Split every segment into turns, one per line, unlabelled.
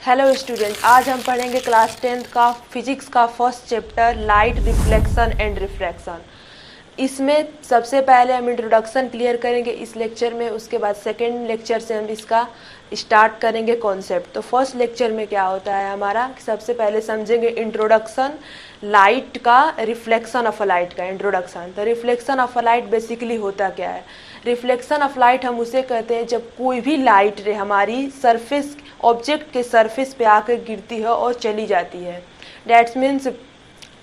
Hello student, आज हम पढ़ेंगे क्लास 10th का फिजिक्स का first chapter light reflection and refraction. इसमें सबसे पहले हम इंट्रोडक्शन क्लियर करेंगे इस लेक्चर में, उसके बाद सेकेंड लेक्चर से हम इसका स्टार्ट करेंगे कॉन्सेप्ट। तो फर्स्ट लेक्चर में क्या होता है हमारा, सबसे पहले समझेंगे इंट्रोडक्शन लाइट का, रिफ्लेक्शन ऑफ अ लाइट का इंट्रोडक्शन। तो reflection of a light basically होता क्या है? रिफ्लेक्शन ऑफ लाइट हम उसे कहते हैं जब कोई भी लाइट रे हमारी सरफेस, ऑब्जेक्ट के सरफेस पे आकर गिरती है और चली जाती है। डैट्स मीन्स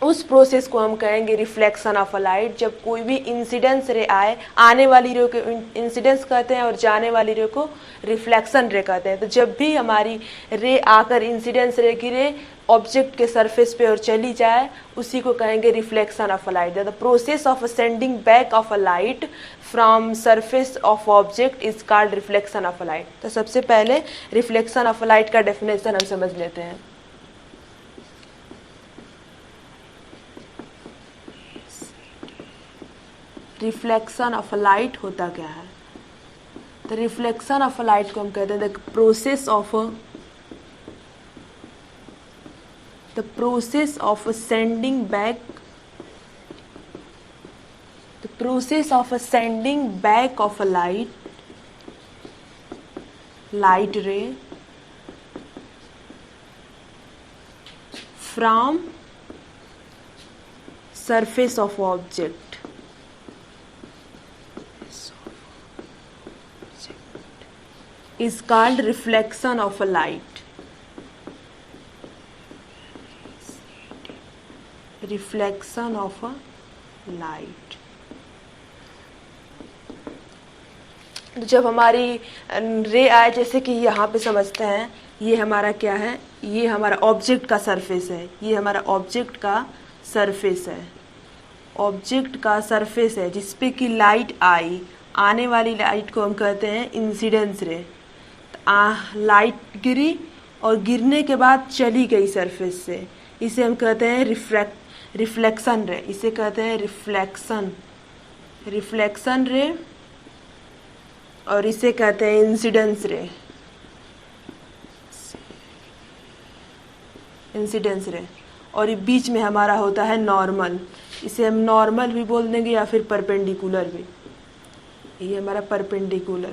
उस प्रोसेस को हम कहेंगे रिफ्लेक्शन ऑफ अ लाइट। जब कोई भी इंसिडेंस रे आए, आने वाली रे को इंसिडेंस कहते हैं और जाने वाली रे को रिफ्लेक्शन रे कहते हैं। तो जब भी हमारी रे आकर इंसिडेंस रे गिरे ऑब्जेक्ट के सरफेस पे और चली जाए, उसी को कहेंगे reflection of a light. The process of sending back of a light from surface of object is called reflection of a light. तो सबसे पहले रिफ्लेक्शन ऑफ अ लाइट का डेफिनेशन हम समझ लेते हैं। रिफ्लेक्शन ऑफ अ लाइट होता क्या है? तो रिफ्लेक्शन ऑफ अ लाइट को हम कहते हैं the process of sending back, the process of a sending back of a light ray from surface of object is called reflection of a light. Reflection of a light. जब हमारी रे आए, जैसे कि यहाँ पे समझते हैं, ये हमारा क्या है, ये हमारा ऑब्जेक्ट का सरफेस है, ये हमारा ऑब्जेक्ट का सरफेस है, ऑब्जेक्ट का सरफेस है जिस पे कि लाइट आई। आने वाली लाइट को हम कहते हैं इंसिडेंस रे। लाइट गिरी और गिरने के बाद चली गई सरफेस से, इसे हम कहते हैं रिफ्लेक्शन रे। इसे कहते हैं रिफ्लेक्शन रे, और इसे कहते हैं इंसिडेंस रे। इंसिडेंस रे, और ये बीच में हमारा होता है नॉर्मल। इसे हम नॉर्मल भी बोल देंगे या फिर परपेंडिकुलर भी। ये हमारा परपेंडिकुलर।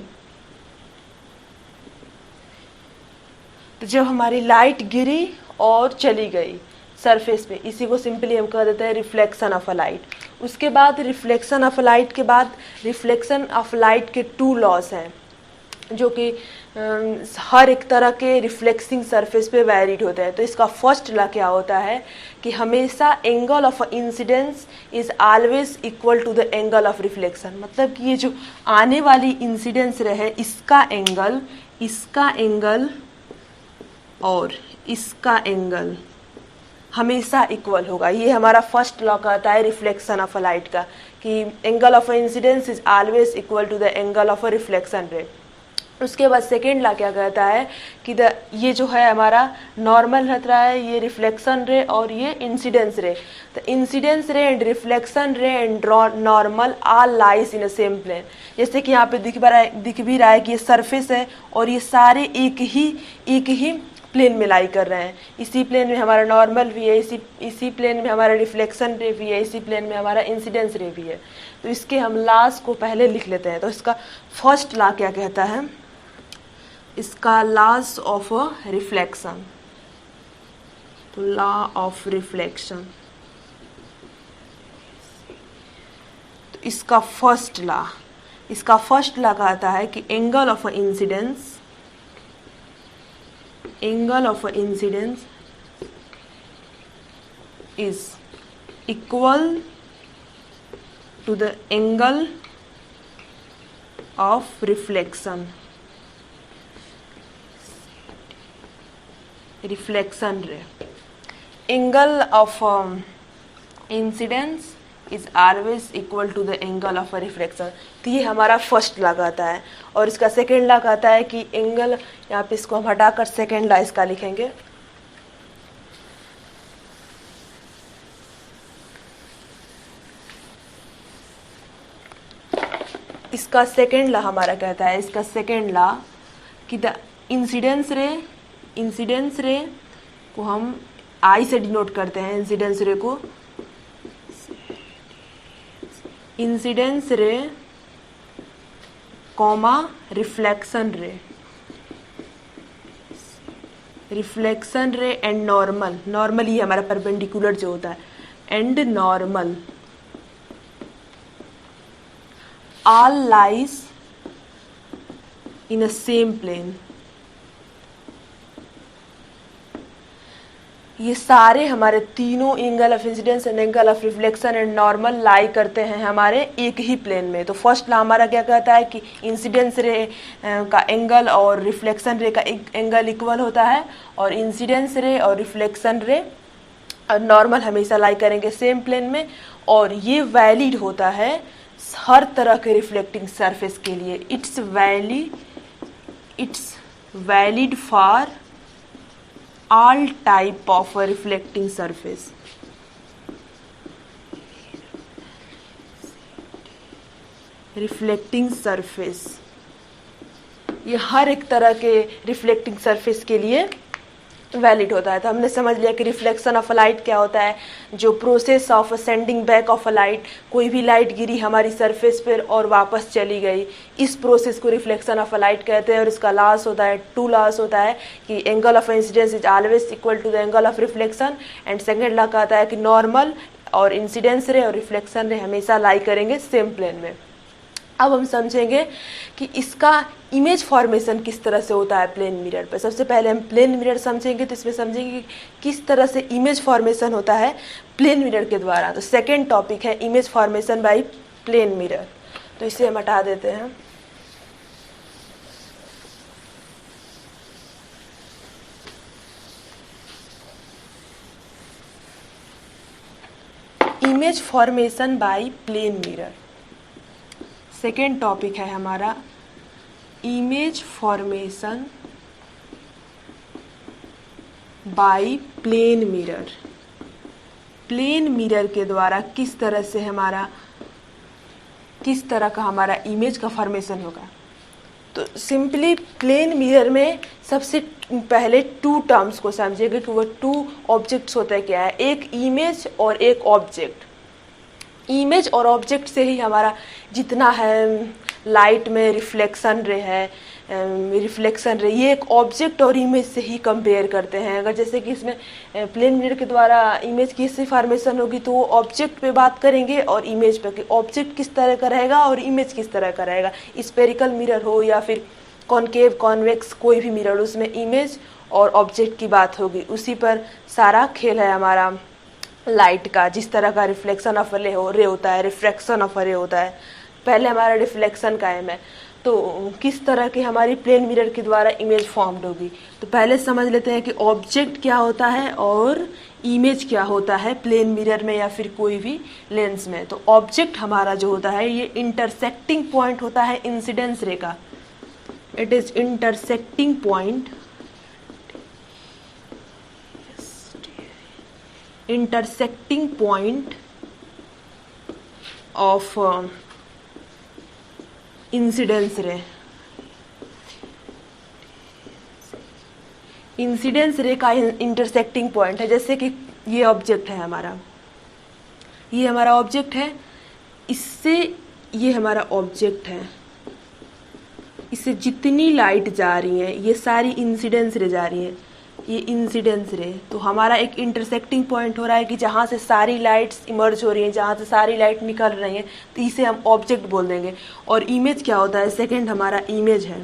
तो जब हमारी लाइट गिरी और चली गई सरफेस पे, इसी को सिंपली हम कह देते हैं रिफ्लेक्शन ऑफ अ लाइट। उसके बाद रिफ्लेक्शन ऑफ लाइट के बाद रिफ्लेक्शन ऑफ लाइट के 2 लॉस हैं जो कि हर एक तरह के रिफ्लेक्सिंग सरफेस पे वैरिड होते हैं। तो इसका फर्स्ट लॉ क्या होता है कि हमेशा angle of incidence is always equal to the angle of reflection. मतलब कि ये जो आने वाली इंसिडेंस रहे, इसका एंगल और इसका एंगल हमेशा इक्वल होगा। ये हमारा फर्स्ट लॉ कहता है रिफ्लेक्शन ऑफ अ लाइट का, कि angle of incidence is always equal to the angle of a reflection ray. उसके बाद सेकेंड लॉ क्या कहता है कि ये जो है हमारा नॉर्मल रहता है, ये रिफ्लेक्शन रे और ये इंसिडेंस रे। तो incidence ray and reflection ray and normal all lies in a same plane. जैसे कि यहाँ पे दिख भी रहा है कि ये सरफेस है और ये सारे एक ही प्लेन में लाई कर रहे हैं। इसी प्लेन में हमारा नॉर्मल भी है, इसी प्लेन में हमारा रिफ्लेक्शन रे भी है, इसी प्लेन में हमारा इंसिडेंस रे भी है। तो इसके हम लॉस को पहले लिख लेते हैं। तो इसका फर्स्ट लॉ क्या कहता है, इसका लॉस ऑफ रिफ्लेक्शन। तो लॉ ऑफ रिफ्लेक्शन, तो इसका फर्स्ट लॉ कहता है कि angle of incidence is equal to the angle of reflection ray. Angle of incidence is always equal to the angle of a reflection. तो ये हमारा first law कहता है। और इसका सेकेंड लॉ कहता है कि एंगल, यहाँ पे इसको हम हटाकर सेकेंड लॉ इसका लिखेंगे। इसका सेकेंड लॉ हमारा कहता है, इसका सेकेंड लॉ कि द इंसिडेंस रे इंसिडेंस रे को हम आई से डिनोट करते हैं, इंसिडेंस रे को incidence ray comma reflection ray, reflection ray and normal, normal ही हमारा परपेंडिकुलर जो होता है, and normal all lies in a same plane. ये सारे हमारे तीनों angle of incidence and angle of reflection and normal lie करते हैं हमारे एक ही प्लेन में। तो फर्स्ट ला हमारा क्या कहता है कि इंसिडेंस रे का एंगल और रिफ्लेक्शन रे का एंगल इक्वल होता है, और इंसिडेंस रे और रिफ्लेक्शन रे और नॉर्मल हमेशा लाई करेंगे सेम प्लेन में, और ये वैलिड होता है हर तरह के रिफ्लेक्टिंग सरफेस के लिए। It's valid for all type of a reflecting surface। Reflecting surface ये हर एक तरह के रिफ्लेक्टिंग सरफेस के लिए वैलिड होता है। तो हमने समझ लिया कि रिफ्लेक्शन ऑफ अ लाइट क्या होता है, जो process of sending back of a light, कोई भी लाइट गिरी हमारी सरफेस पर और वापस चली गई, इस प्रोसेस को रिफ्लेक्शन ऑफ अ लाइट कहते हैं। और इसका लॉस होता है, टू लॉस होता है कि angle of incidence is always equal to the angle of reflection, and second law कहता है कि नॉर्मल और इंसिडेंस रे और रिफ्लेक्शन रे हमेशा लाई करेंगे सेम प्लेन में। अब हम समझेंगे कि इसका इमेज फॉर्मेशन किस तरह से होता है प्लेन मिरर पर। सबसे पहले हम प्लेन मिरर समझेंगे, तो इसमें समझेंगे कि किस तरह से इमेज फॉर्मेशन होता है प्लेन मिरर के द्वारा। तो सेकेंड टॉपिक है image formation by plane mirror. तो इसे हम हटा देते हैं। Image formation by plane mirror second topic है हमारा image formation by plane mirror. Plane mirror के द्वारा किस तरह का हमारा इमेज का फॉर्मेशन होगा। तो सिंपली प्लेन मिरर में सबसे पहले टू टर्म्स को समझिएगा कि वो टू ऑब्जेक्ट्स होता है क्या है, एक इमेज और एक ऑब्जेक्ट। इमेज और ऑब्जेक्ट से ही हमारा जितना है लाइट में रिफ्लेक्शन रे है, ये एक ऑब्जेक्ट और इमेज से ही कंपेयर करते हैं। अगर जैसे कि इसमें प्लेन मिरर के द्वारा इमेज की इससे फॉर्मेशन होगी तो वो ऑब्जेक्ट पे बात करेंगे और इमेज पे, कि ऑब्जेक्ट किस तरह का रहेगा और इमेज किस तरह का रहेगा। स्फेरिकल मिरर हो या फिर कॉनकेव कॉन्वेक्स कोई भी मिरर, उसमें इमेज और ऑब्जेक्ट की बात होगी। उसी पर सारा खेल है हमारा लाइट का। जिस तरह का रिफ्लेक्शन ऑफ रे होता है, रिफ्रैक्शन ऑफ रे होता है। पहले हमारा रिफ्लेक्शन कायम है, तो किस तरह की हमारी प्लेन मिरर के द्वारा इमेज फॉर्म्ड होगी। तो पहले समझ लेते हैं कि ऑब्जेक्ट क्या होता है और इमेज क्या होता है प्लेन मिरर में या फिर कोई भी लेंस में। तो ऑब्जेक्ट हमारा जो होता है ये इंटरसेक्टिंग पॉइंट होता है इंसिडेंस रे का। It is intersecting point, intersecting point of incidence रे। इंसिडेंस रे का इंटरसेक्टिंग पॉइंट है। जैसे कि ये ऑब्जेक्ट है हमारा, ये हमारा ऑब्जेक्ट है, इससे ये हमारा ऑब्जेक्ट है, इससे जितनी लाइट जा रही है ये सारी इंसिडेंस रे जा रही है, ये इंसिडेंस रे। तो हमारा एक इंटरसेक्टिंग पॉइंट हो रहा है कि जहाँ से सारी लाइट्स इमर्ज हो रही हैं, जहाँ से सारी लाइट निकल रही हैं, तो इसे हम ऑब्जेक्ट बोल देंगे। और इमेज क्या होता है, सेकंड हमारा इमेज है।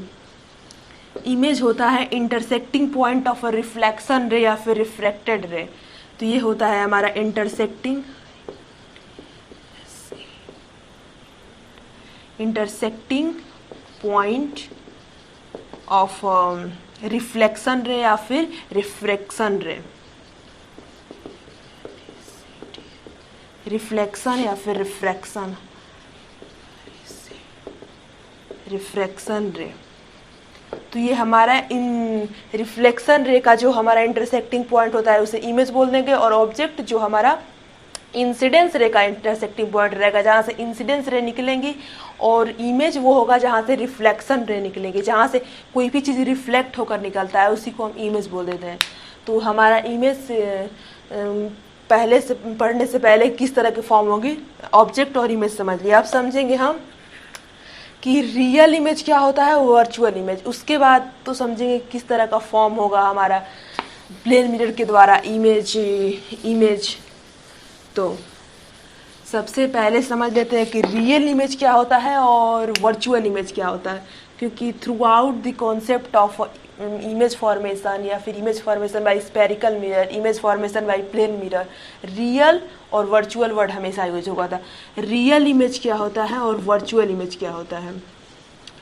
इमेज होता है intersecting point of a reflection रे या फिर रिफ्रैक्टेड रे। तो ये होता है हमारा इंटरसेक्टिंग पॉइंट ऑफ रिफ्लेक्शन रे या फिर रिफ्रैक्शन रे, रिफ्लेक्शन या फिर रिफ्रैक्शन रे। तो ये हमारा इन रिफ्लेक्शन रे का जो हमारा इंटरसेक्टिंग पॉइंट होता है उसे इमेज बोल देंगे, और ऑब्जेक्ट जो हमारा इंसिडेंस रे का इंटरसेक्टिंग पॉइंट रहेगा, जहाँ से इंसिडेंस रे निकलेंगी, और इमेज वो होगा जहाँ से रिफ्लेक्शन रे निकलेंगी, जहाँ से कोई भी चीज़ रिफ्लेक्ट होकर निकलता है उसी को हम इमेज बोल देते हैं। तो हमारा इमेज पहले से पढ़ने से पहले किस तरह की फॉर्म होगी, ऑब्जेक्ट और इमेज समझ लिया। अब समझेंगे हम कि रियल इमेज क्या होता है, वर्चुअल इमेज। उसके बाद तो समझेंगे किस तरह का फॉर्म होगा हमारा प्लेन मिरर के द्वारा इमेज। तो सबसे पहले समझ लेते हैं कि रियल इमेज क्या होता है और वर्चुअल इमेज क्या होता है, क्योंकि throughout the concept of image formation या फिर image formation by spherical mirror, image formation by plane mirror, real और वर्चुअल वर्ड हमेशा यूज होगा था। रियल इमेज क्या होता है और वर्चुअल इमेज क्या होता है।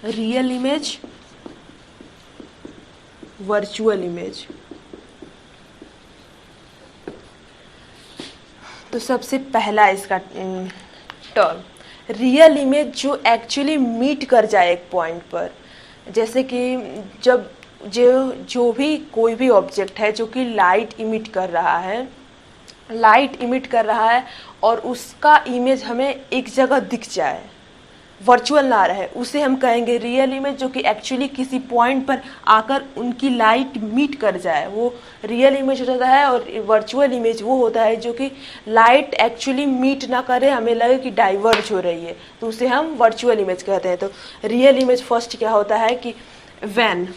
Real image, virtual image. तो सबसे पहला इसका टर्म रियल इमेज, जो एक्चुअली मीट कर जाए एक पॉइंट पर। जैसे कि जब जो भी कोई भी ऑब्जेक्ट है जो कि लाइट इमिट कर रहा है और उसका इमेज हमें एक जगह दिख जाए, वर्चुअल ना रहे, उसे हम कहेंगे रियल इमेज, जो कि एक्चुअली किसी पॉइंट पर आकर उनकी लाइट मीट कर जाए, वो रियल इमेज होता है। और वर्चुअल इमेज वो होता है जो कि लाइट एक्चुअली मीट ना करे, हमें लगे कि डाइवर्ज हो रही है, तो उसे हम वर्चुअल इमेज कहते हैं। तो रियल इमेज फर्स्ट क्या होता है कि when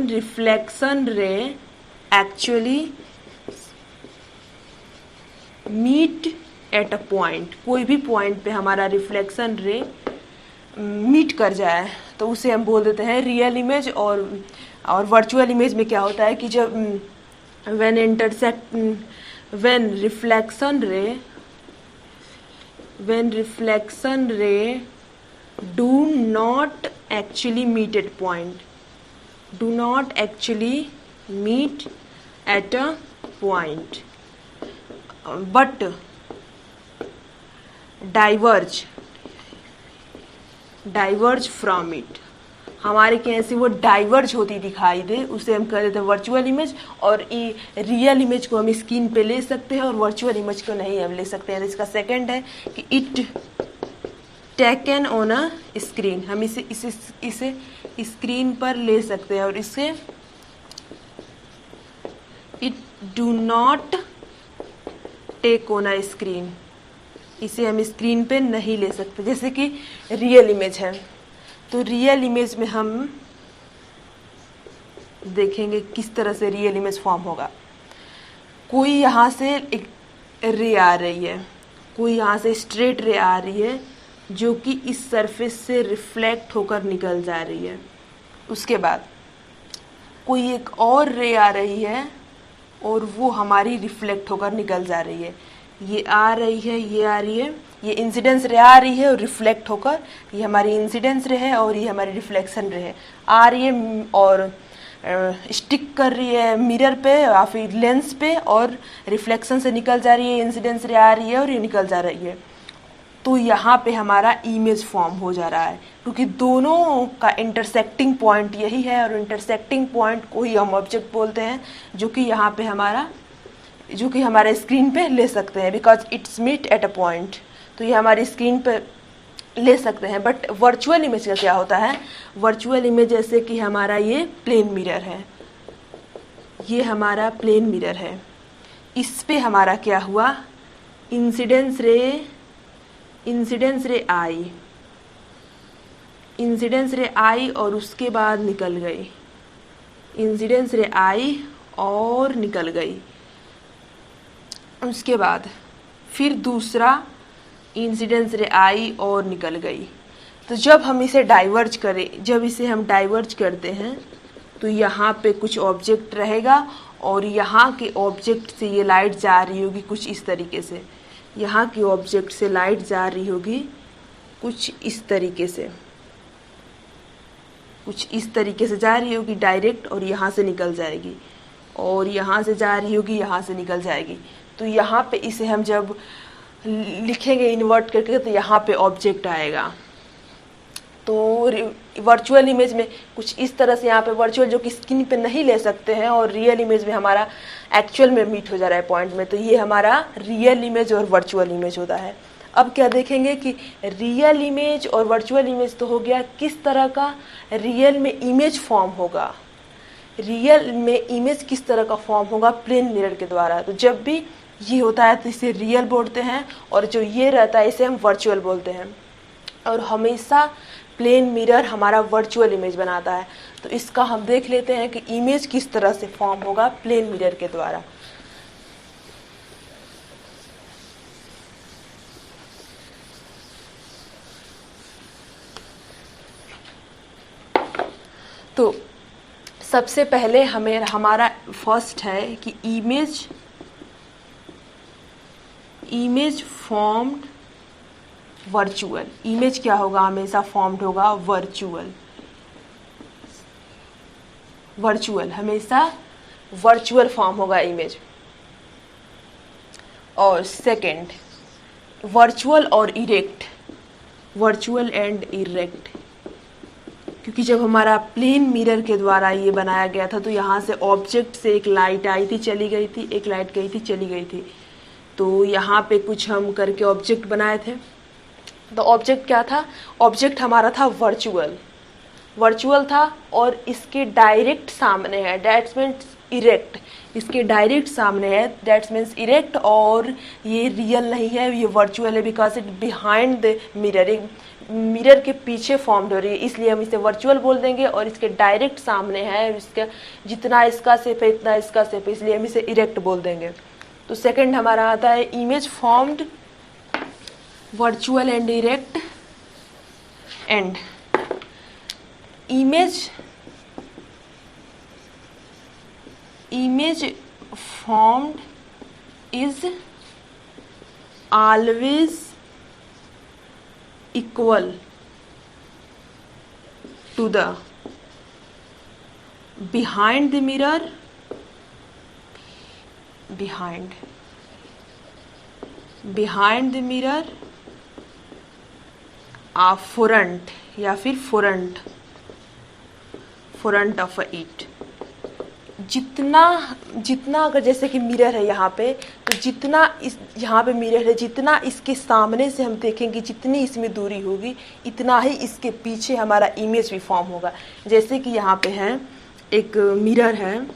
reflection ray actually meet at a point, कोई भी पॉइंट पे हमारा रिफ्लेक्शन रे मीट कर जाए तो उसे हम बोल देते हैं रियल इमेज। और वर्चुअल इमेज में क्या होता है कि जब when reflection ray do not actually meet at point, do not actually meet at a point but diverge from it, हमारे के ऐसे वो डाइवर्ज होती दिखाई दे, उसे हम कह देते हैं वर्चुअल इमेज। और रियल इमेज को हम स्क्रीन पे ले सकते हैं और वर्चुअल इमेज को नहीं हम ले सकते हैं। इसका सेकंड है कि it taken on a screen, हम इसे स्क्रीन पर ले सकते हैं, और इसे it do not take on a screen, इसे हम स्क्रीन पे नहीं ले सकते। जैसे कि रियल इमेज है, तो रियल इमेज में हम देखेंगे किस तरह से रियल इमेज फॉर्म होगा। कोई यहाँ से एक रे आ रही है, कोई यहाँ से स्ट्रेट रे आ रही है जो कि इस सरफेस से रिफ्लेक्ट होकर निकल जा रही है। उसके बाद कोई एक और रे आ रही है और वो हमारी रिफ्लेक्ट होकर निकल जा रही है। ये आ रही है, ये आ रही है, ये इंसिडेंस रे आ रही है और रिफ्लेक्ट होकर, ये हमारी इंसिडेंस रे है और ये हमारी रिफ्लेक्शन रे है। आ रही है और स्टिक कर रही है मिरर पे या फिर लेंस पे, और रिफ्लेक्शन से निकल जा रही है, इंसिडेंस रे आ रही है और ये निकल जा रही है। तो यहाँ पे हमारा इमेज फॉर्म हो जा रहा है, क्योंकि दोनों का इंटरसेक्टिंग पॉइंट यही है, और इंटरसेक्टिंग पॉइंट को ही हम ऑब्जेक्ट बोलते हैं, जो कि यहाँ पे हमारे स्क्रीन पे ले सकते हैं, because it's meet at a point. तो ये हमारी स्क्रीन पे ले सकते हैं। बट वर्चुअल इमेज का क्या होता है, वर्चुअल इमेज जैसे कि हमारा ये प्लेन मिरर है, ये हमारा प्लेन मिरर है, इस पे हमारा क्या हुआ, इंसिडेंस रे आई और उसके बाद निकल गई, इंसिडेंस रे आई और निकल गई। उसके बाद फिर दूसरा इंसिडेंस रे आई और निकल गई। तो जब हम इसे डाइवर्ज करते हैं तो यहाँ पे कुछ ऑब्जेक्ट रहेगा, और यहाँ के ऑब्जेक्ट से ये लाइट जा रही होगी कुछ इस तरीके से, यहाँ की ऑब्जेक्ट से लाइट जा रही होगी कुछ इस तरीके से जा रही होगी डायरेक्ट, और यहाँ से निकल जाएगी, और यहाँ से जा रही होगी, यहाँ से निकल जाएगी। तो यहाँ पे इसे हम जब लिखेंगे इन्वर्ट करके तो यहाँ पे ऑब्जेक्ट आएगा, तो वर्चुअल इमेज में कुछ इस तरह से यहाँ पे वर्चुअल जो कि स्क्रीन पे नहीं ले सकते हैं और रियल इमेज में हमारा एक्चुअल में मीट हो जा रहा है पॉइंट में, तो ये हमारा रियल इमेज और वर्चुअल इमेज होता है। अब क्या देखेंगे कि रियल इमेज और वर्चुअल इमेज तो हो गया, किस तरह का रियल में इमेज फॉर्म होगा, रियल में इमेज किस तरह का फॉर्म होगा प्लेन मिरर के द्वारा। तो जब भी ये होता है तो इसे रियल बोलते हैं और जो ये रहता है इसे हम वर्चुअल बोलते हैं। और हमेशा प्लेन मिरर हमारा वर्चुअल इमेज बनाता है। तो इसका हम देख लेते हैं कि इमेज किस तरह से फॉर्म होगा प्लेन मिरर के द्वारा। तो सबसे पहले हमारा फर्स्ट है कि इमेज फॉर्म्ड वर्चुअल। इमेज क्या होगा, हमेशा फॉर्म्ड होगा वर्चुअल हमेशा वर्चुअल फॉर्म होगा इमेज। और सेकंड वर्चुअल और इरेक्ट, वर्चुअल एंड इरेक्ट, क्योंकि जब हमारा प्लेन मिरर के द्वारा ये बनाया गया था तो यहाँ से ऑब्जेक्ट से एक लाइट आई थी चली गई थी, एक लाइट गई थी चली गई थी, तो यहाँ पे कुछ हम करके ऑब्जेक्ट बनाए थे। तो ऑब्जेक्ट क्या था, ऑब्जेक्ट हमारा था वर्चुअल था और इसके डायरेक्ट सामने है, दैट्स मीन्स इरेक्ट, इसके डायरेक्ट सामने है, दैट्स मीन्स इरेक्ट, और ये रियल नहीं है, ये वर्चुअल है because it behind the mirror, mirror के पीछे फॉर्म्ड हो रही है, इसलिए हम इसे वर्चुअल बोल देंगे। और इसके डायरेक्ट सामने है, इसका जितना इसका शेप है इतना इसका शेप है, इसलिए हम इसे इरेक्ट बोल देंगे। तो सेकंड हमारा आता है image formed virtual and erect. And image formed is always equal to the behind the mirror, behind the mirror front या फिर फ्रंट ऑफ इट। जितना अगर जैसे कि मिरर है यहाँ पे, तो जितना इस यहाँ पे मिरर है, जितना इसके सामने से हम देखेंगे, जितनी इसमें दूरी होगी इतना ही इसके पीछे हमारा इमेज भी फॉर्म होगा। जैसे कि यहाँ पे है एक मिरर है,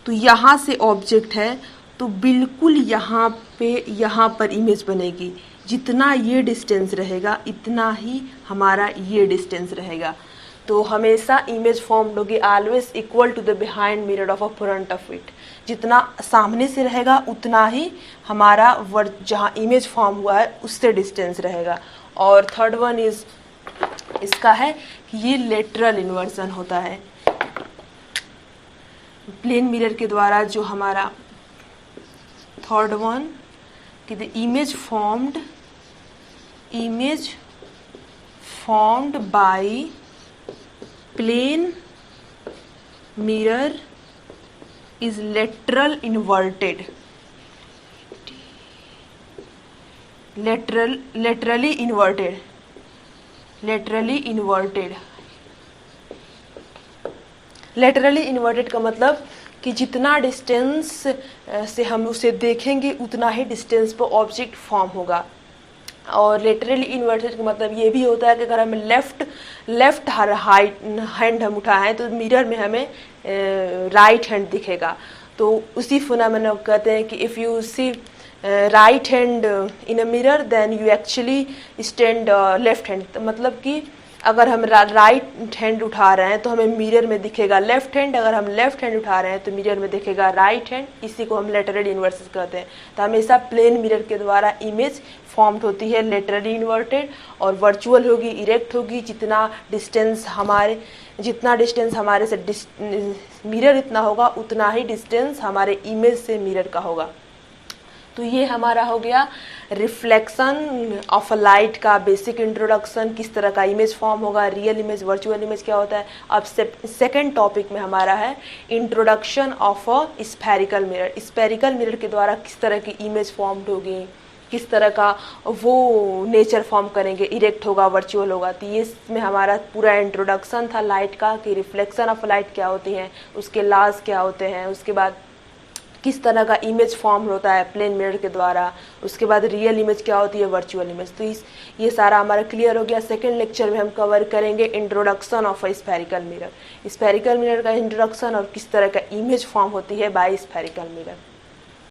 तो यहाँ से ऑब्जेक्ट है तो बिल्कुल यहाँ पर इमेज बनेगी, जितना ये डिस्टेंस रहेगा इतना ही हमारा ये डिस्टेंस रहेगा। तो हमेशा इमेज फॉर्म्ड होगी always equal to the behind mirror of a front of it, जितना सामने से रहेगा उतना ही हमारा जहाँ इमेज फॉर्म हुआ है उससे डिस्टेंस रहेगा। और थर्ड वन इज इसका है कि ये लेटरल इन्वर्जन होता है प्लेन मिरर के द्वारा। जो हमारा थर्ड वन कि the image formed by plane mirror is laterally inverted, laterally inverted का मतलब कि जितना डिस्टेंस से हम उसे देखेंगे उतना ही डिस्टेंस पर ऑब्जेक्ट फॉर्म होगा। और लेटरली इन्वर्टेड का मतलब ये भी होता है कि अगर हमें लेफ्ट हैंड हम उठाएं तो मिरर में हमें राइट हैंड दिखेगा। तो उसी फिनोमेना को कहते हैं कि if you see right hand in a mirror then you actually stand left hand. मतलब कि अगर हम राइट हैंड उठा रहे हैं तो हमें मिरर में दिखेगा लेफ्ट हैंड, अगर हम लेफ्ट हैंड उठा रहे हैं तो मिरर में दिखेगा राइट हैंड। इसी को हम लेटरली इन्वर्सेस कहते हैं। तो हमेशा प्लेन मिरर के द्वारा इमेज फॉर्म्ड होती है लेटरली इन्वर्टेड, और वर्चुअल होगी, इरेक्ट होगी। जितना डिस्टेंस हमारे से मिरर इतना होगा उतना ही डिस्टेंस हमारे इमेज से मिरर का होगा। तो ये हमारा हो गया रिफ्लेक्शन ऑफ अ लाइट का बेसिक इंट्रोडक्शन, किस तरह का इमेज फॉर्म होगा, रियल इमेज, वर्चुअल इमेज क्या होता है। अब सेकंड टॉपिक में हमारा है introduction of a spherical mirror. Spherical mirror के द्वारा किस तरह की इमेज फॉर्म्ड होगी, किस तरह का वो नेचर फॉर्म करेंगे, इरेक्ट होगा, वर्चुअल होगा। तो ये इसमें हमारा पूरा इंट्रोडक्शन था लाइट का, कि रिफ्लेक्शन ऑफ लाइट क्या होती है, उसके लॉज क्या होते हैं, उसके बाद किस तरह का इमेज फॉर्म होता है प्लेन मिरर के द्वारा, उसके बाद रियल इमेज क्या होती है, वर्चुअल इमेज। तो ये सारा हमारा क्लियर हो गया। सेकंड लेक्चर में हम कवर करेंगे introduction of a spherical mirror, spherical mirror का इंट्रोडक्शन और किस तरह का इमेज फॉर्म होती है बाय स्फेरिकल मिरर।